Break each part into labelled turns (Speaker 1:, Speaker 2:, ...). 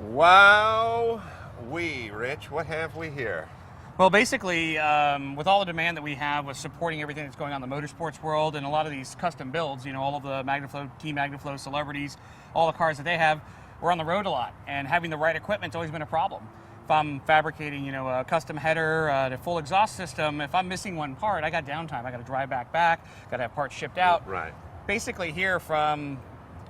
Speaker 1: Wow, Rich, what have we here?
Speaker 2: Well, basically, with all the demand that we have with supporting everything that's going on in the motorsports world and a lot of these custom builds, you know, all of the Magnaflow, Team Magnaflow celebrities, all the cars that they have, we're on the road a lot, and having the right equipment's always been a problem. If I'm fabricating, you know, a custom header, the full exhaust system, if I'm missing one part, I got downtime. I got to drive back, got to have parts shipped out.
Speaker 1: Right.
Speaker 2: Basically here from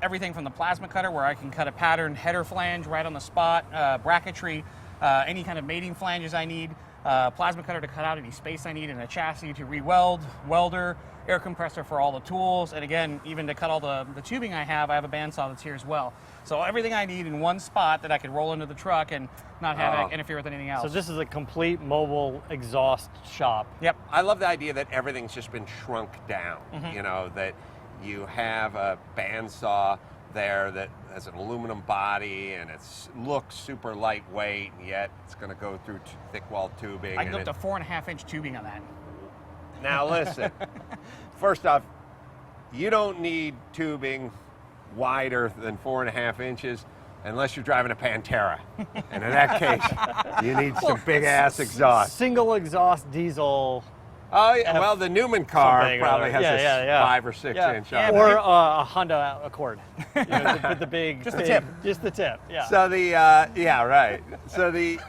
Speaker 2: everything from the plasma cutter where I can cut a pattern header flange right on the spot, bracketry, any kind of mating flanges I need, plasma cutter to cut out any space I need in a chassis to re-weld, welder, air compressor for all the tools, and again, even to cut all the tubing I have a bandsaw that's here as well. So everything I need in one spot that I could roll into the truck and not have it interfere with anything else.
Speaker 3: So this is a complete mobile exhaust shop.
Speaker 2: Yep.
Speaker 1: I love the idea that everything's just been shrunk down, you know, that you have a bandsaw there that has an aluminum body and it looks super lightweight, and yet it's going to go through thick wall tubing.
Speaker 2: I can go up to 4.5-inch tubing on that.
Speaker 1: Now listen, first off, you don't need tubing wider than 4.5 inches unless you're driving a Pantera. And in that case, you need some big ass exhaust.
Speaker 3: Single exhaust diesel.
Speaker 1: Oh, yeah. Well, the Newman car probably has a 5 or 6 inch.
Speaker 3: Yeah, or a Honda Accord. You know, with the big,
Speaker 2: just the tip.
Speaker 3: Just the tip. Yeah.
Speaker 1: So the yeah, right. So the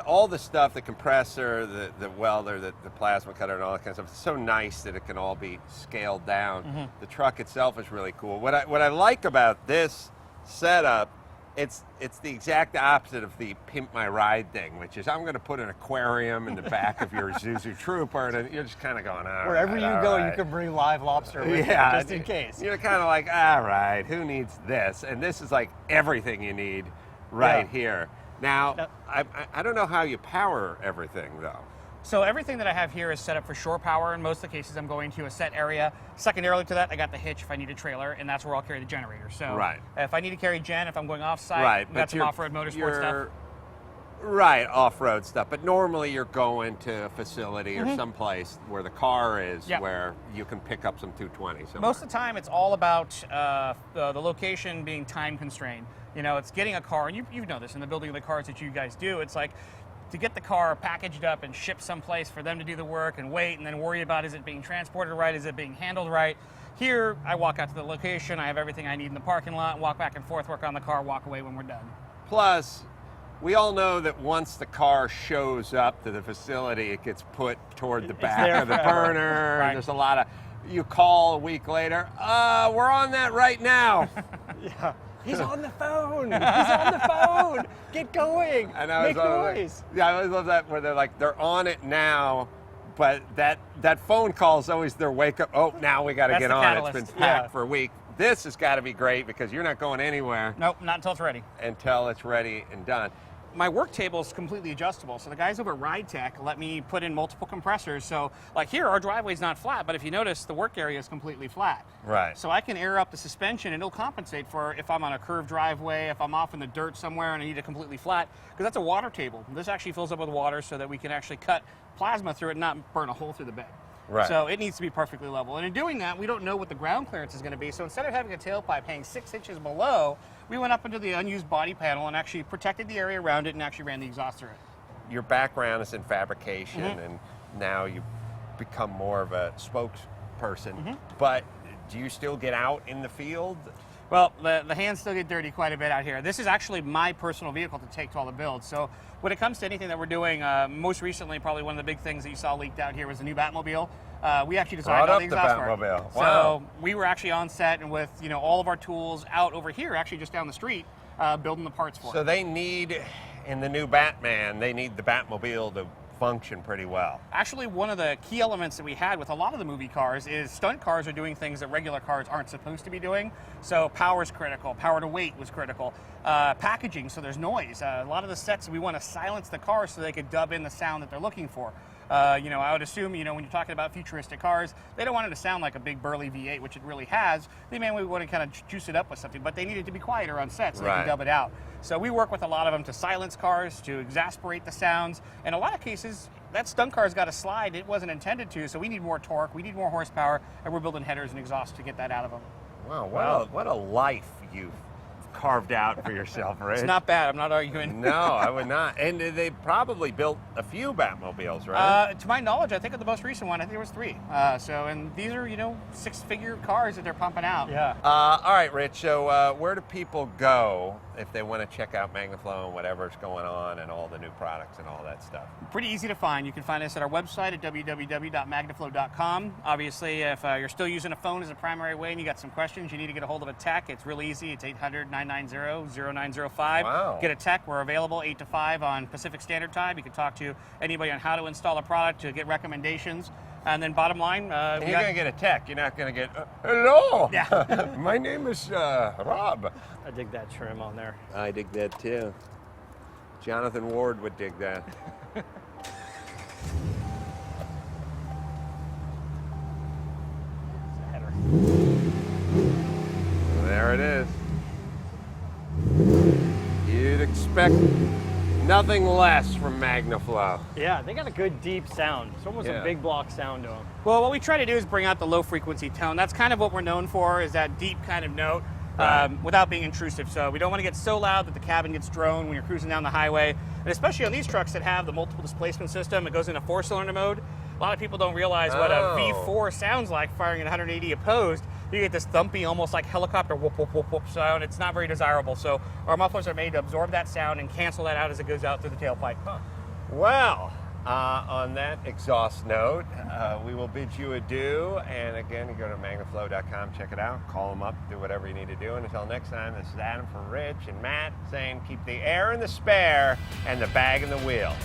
Speaker 1: all the stuff, the compressor, the welder, the plasma cutter, and all that kind of stuff. It's so nice that it can all be scaled down. The truck itself is really cool. What I like about this setup, it's the exact opposite of the pimp my ride thing, which is I'm going to put an aquarium in the back of your Isuzu Trooper, and you're just kind of going,
Speaker 3: wherever you go, you can bring live lobster with you, just in case.
Speaker 1: You're kind of like, all right, who needs this? And this is like everything you need right here. Now, I don't know how you power everything, though.
Speaker 2: So everything that I have here is set up for shore power. In most of the cases, I'm going to a set area. Secondarily to that, I got the hitch if I need a trailer, and that's where I'll carry the generator. So if I need to carry gen, if I'm going off-site, we got some off-road motorsport stuff.
Speaker 1: Right, off-road stuff. But normally you're going to a facility or someplace where the car is, where you can pick up some 220. Somewhere.
Speaker 2: Most of the time, it's all about the location being time constrained. You know, it's getting a car, and you know this in the building of the cars that you guys do. It's like to get the car packaged up and shipped someplace for them to do the work and wait and then worry about is it being transported right, is it being handled right. Here, I walk out to the location, I have everything I need in the parking lot, walk back and forth, work on the car, walk away when we're done.
Speaker 1: Plus, we all know that once the car shows up to the facility, it gets put toward the back of the burner. Right. There's a lot of, you call a week later, we're on that right now.
Speaker 3: Yeah. He's on the phone. He's on the phone. Get going. Make noise.
Speaker 1: Yeah, I always love that where they're on it now, but that phone call is always their wake up. Oh, now we got to get on.
Speaker 2: Catalyst.
Speaker 1: It's been packed for a week. This has got to be great because you're not going anywhere.
Speaker 2: Nope, not until it's ready.
Speaker 1: Until it's ready and done.
Speaker 2: My work table is completely adjustable. So the guys over at Ride Tech let me put in multiple compressors. So like here, our driveway's not flat, but if you notice, the work area is completely flat.
Speaker 1: Right.
Speaker 2: So I can air up the suspension and it'll compensate for if I'm on a curved driveway, if I'm off in the dirt somewhere and I need it completely flat, because that's a water table. This actually fills up with water so that we can actually cut plasma through it and not burn a hole through the bed.
Speaker 1: Right.
Speaker 2: So it needs to be perfectly level. And in doing that, we don't know what the ground clearance is going to be. So instead of having a tailpipe hanging 6 inches below, we went up into the unused body panel and actually protected the area around it and actually ran the exhaust through it.
Speaker 1: Your background is in fabrication, and now you become more of a spokesperson. But do you still get out in the field?
Speaker 2: Well, the hands still get dirty quite a bit out here. This is actually my personal vehicle to take to all the builds. So when it comes to anything that we're doing, most recently, probably one of the big things that you saw leaked out here was the new Batmobile. We actually designed all the exhaust for it.
Speaker 1: Wow.
Speaker 2: So we were actually on set and with all of our tools out over here, actually just down the street, building the parts for it.
Speaker 1: So they need, in the new Batman, they need the Batmobile to function pretty well.
Speaker 2: Actually, one of the key elements that we had with a lot of the movie cars is stunt cars are doing things that regular cars aren't supposed to be doing. So power is critical, power to weight was critical. Packaging, so there's noise. A lot of the sets, we want to silence the cars so they could dub in the sound that they're looking for. I would assume, when you're talking about futuristic cars, they don't want it to sound like a big burly V8, which it really has. They may want to kind of juice it up with something, but they need it to be quieter on set so they can dub it out. So we work with a lot of them to silence cars, to exasperate the sounds. In a lot of cases, that stunt car's got a slide. It wasn't intended to, so we need more torque, we need more horsepower, and we're building headers and exhaust to get that out of them.
Speaker 1: Wow, what a life you've carved out for yourself, Rich.
Speaker 2: It's not bad. I'm not arguing.
Speaker 1: No, I would not. And they probably built a few Batmobiles, right?
Speaker 2: To my knowledge, I think of the most recent one, I think it was 3. And these are, 6-figure cars that they're pumping out.
Speaker 3: Yeah.
Speaker 1: All right, Rich. So where do people go if they want to check out Magnaflow and whatever's going on and all the new products and all that stuff?
Speaker 2: Pretty easy to find. You can find us at our website at www.magnaflow.com. Obviously, if you're still using a phone as a primary way and you got some questions, you need to get a hold of a tech. It's real easy. It's 800-990-0905.
Speaker 1: Wow.
Speaker 2: Get a tech. We're available 8 to 5 on Pacific Standard Time. You can talk to anybody on how to install a product, to get recommendations. And then bottom line,
Speaker 1: you're going to get a tech. You're not going to get, hello.
Speaker 2: Yeah.
Speaker 1: My name is Rob.
Speaker 3: I dig that trim on there.
Speaker 1: I dig that too. Jonathan Ward would dig that.
Speaker 3: Header.
Speaker 1: There it is. You'd expect nothing less from Magnaflow.
Speaker 3: Yeah, they got a good deep sound. It's almost
Speaker 1: Yeah.
Speaker 3: a big block sound to them.
Speaker 2: Well, what we try to do is bring out the low frequency tone. That's kind of what we're known for, is that deep kind of note.
Speaker 1: Right.
Speaker 2: Without being intrusive. So we don't want to get so loud that the cabin gets droned when you're cruising down the highway. And especially on these trucks that have the multiple displacement system, it goes into 4-cylinder mode. A lot of people don't realize what a V4 sounds like firing at 180 opposed. You get this thumpy, almost like helicopter whoop, whoop, whoop, whoop sound. It's not very desirable. So our mufflers are made to absorb that sound and cancel that out as it goes out through the tailpipe.
Speaker 1: Well, on that exhaust note, we will bid you adieu. And again, you go to magnaflow.com, check it out, call them up, do whatever you need to do. And until next time, this is Adam for Rich and Matt saying keep the air in the spare and the bag in the wheel.